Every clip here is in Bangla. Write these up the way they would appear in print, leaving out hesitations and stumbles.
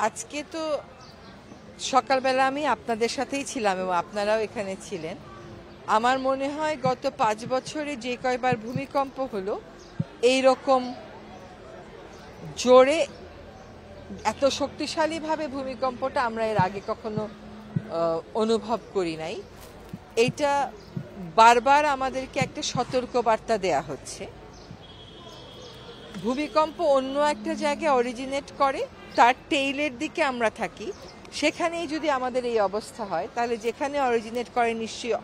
আজকে তো সকালবেলা আমি আপনাদের সাথেই ছিলাম এবং আপনারাও এখানে ছিলেন। আমার মনে হয় গত 5 বছরে যে কয়বার ভূমিকম্প হলো এই রকম জোরে এত শক্তিশালীভাবে ভূমিকম্পটা আমরা এর আগে কখনো অনুভব করি নাই। এইটা বারবার আমাদেরকে একটা সতর্কবার্তা দেয়া হচ্ছে। ভূমিকম্প অন্য একটা জায়গায় অরিজিনেট করে, তার টেইলের দিকে আমরা থাকি, সেখানেই যদি আমাদের এই অবস্থা হয় তাহলে যেখানে অরিজিনেট করে নিশ্চয়ই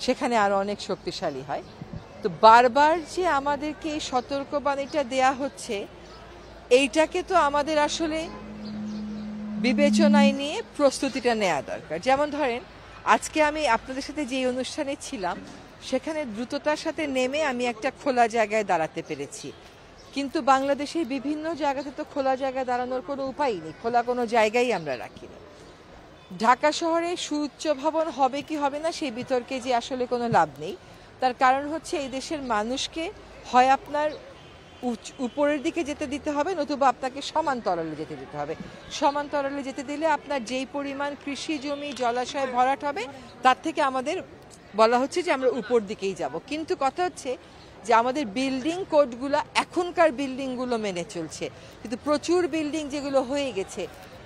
সেখানে আরো অনেক শক্তিশালী হয়। তো বারবার যে আমাদেরকে এই সতর্কবাণীটা দেয়া হচ্ছে, এইটাকে তো আমাদের আসলে বিবেচনায় নিয়ে প্রস্তুতিটা নেওয়া দরকার। যেমন ধরেন, আজকে আমি আপনাদের সাথে যে অনুষ্ঠানে ছিলাম সেখানে দ্রুততার সাথে নেমে আমি একটা খোলা জায়গায় দাঁড়াতে পেরেছি, কিন্তু বাংলাদেশের বিভিন্ন জায়গাতে তো খোলা জায়গায় দাঁড়ানোর কোনো উপায় নেই, খোলা কোনো জায়গায় আমরা রাখিনি। ঢাকা শহরে সুউচ্চ ভবন হবে কি হবে না সেই বিতর্কে যে আসলে কোনো লাভ নেই। তার কারণ হচ্ছে এই দেশের মানুষকে হয় আপনার উপরের দিকে যেতে দিতে হবে, নতুবা আপনাকে সমান্তরালে যেতে দিতে হবে। সমান্তরালে যেতে দিলে আপনার যেই পরিমাণ কৃষি জমি জলাশয় ভরাট হবে তার থেকে আমাদের বলা হচ্ছে যে আমরা উপর দিকেই যাব। কিন্তু কথা হচ্ছে যে আমাদের বিল্ডিং কোডগুলো এখনকার বিল্ডিংগুলো মেনে চলছে, কিন্তু প্রচুর বিল্ডিং যেগুলো হয়ে গেছে,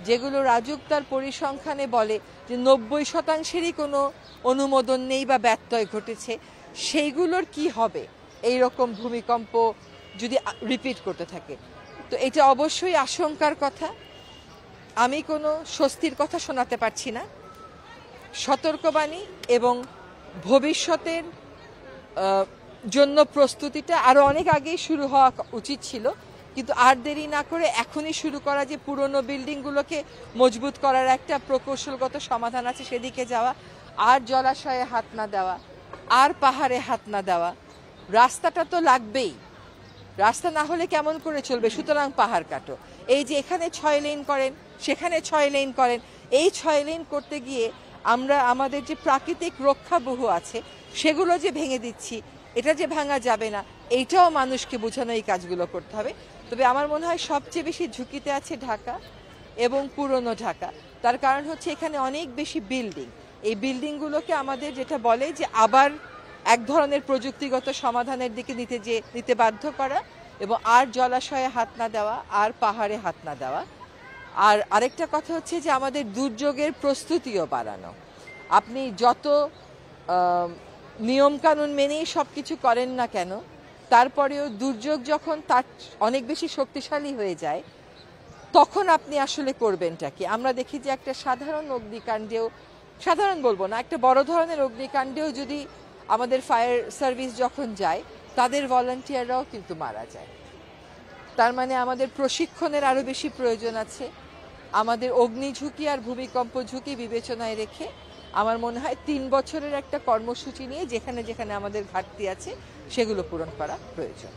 যেগুলো রাজুক তার পরিসংখ্যানে বলে যে 90%-ই কোনো অনুমোদন নেই বা ব্যত্যয় ঘটেছে, সেইগুলোর কি হবে এই রকম ভূমিকম্প যদি রিপিট করতে থাকে? তো এটা অবশ্যই আশঙ্কার কথা। আমি কোনো স্বস্তির কথা শোনাতে পারছি না। সতর্কবাণী এবং ভবিষ্যতের জন্য প্রস্তুতিটা আরো অনেক আগেই শুরু হওয়া উচিত ছিল, কিন্তু আর দেরি না করে এখনই শুরু করা, যে পুরনো বিল্ডিংগুলোকে মজবুত করার একটা প্রকৌশলগত সমাধান আছে সেদিকে যাওয়া, আর জলাশয়ে হাত না দেওয়া, আর পাহাড়ে হাত না দেওয়া। রাস্তাটা তো লাগবেই, রাস্তা না হলে কেমন করে চলবে? সুতরাং পাহাড় কাটো। এই যে এখানে 6 লেন করেন, সেখানে 6 লেন করেন, এই 6 লেন করতে গিয়ে আমরা আমাদের যে প্রাকৃতিক রক্ষাবহু আছে সেগুলো যে ভেঙে দিচ্ছি, এটা যে ভাঙা যাবে না, এইটাও মানুষকে বোঝানো, এই কাজগুলো করতে হবে। তবে আমার মনে হয় সবচেয়ে বেশি ঝুঁকিতে আছে ঢাকা এবং পুরনো ঢাকা। তার কারণ হচ্ছে এখানে অনেক বেশি বিল্ডিং। এই বিল্ডিংগুলোকে আমাদের যেটা বলে যে আবার এক ধরনের প্রযুক্তিগত সমাধানের দিকে নিতে বাধ্য করা, এবং আর জলাশয়ে হাত না দেওয়া, আর পাহাড়ে হাত না দেওয়া। আর আরেকটা কথা হচ্ছে যে আমাদের দুর্যোগের প্রস্তুতিও বাড়ানো। আপনি যত নিয়মকানুন মেনেই সব কিছু করেন না কেন, তারপরেও দুর্যোগ যখন তার অনেক বেশি শক্তিশালী হয়ে যায় তখন আপনি আসলে করবেনটা কি? আমরা দেখি যে একটা সাধারণ অগ্নিকাণ্ডেও, সাধারণ বলবো না, একটা বড় ধরনের অগ্নিকাণ্ডেও যদি আমাদের ফায়ার সার্ভিস যখন যায় তাদের ভলান্টিয়াররাও কিন্তু মারা যায়। তার মানে আমাদের প্রশিক্ষণের আরো বেশি প্রয়োজন আছে। আমাদের অগ্নি ঝুঁকি আর ভূমিকম্প ঝুঁকি বিবেচনায় রেখে আমার মনে হয় 3 বছরের একটা কর্মসূচি নিয়ে যেখানে যেখানে আমাদের ঘাটতি আছে সেগুলো পূরণ করা প্রয়োজন।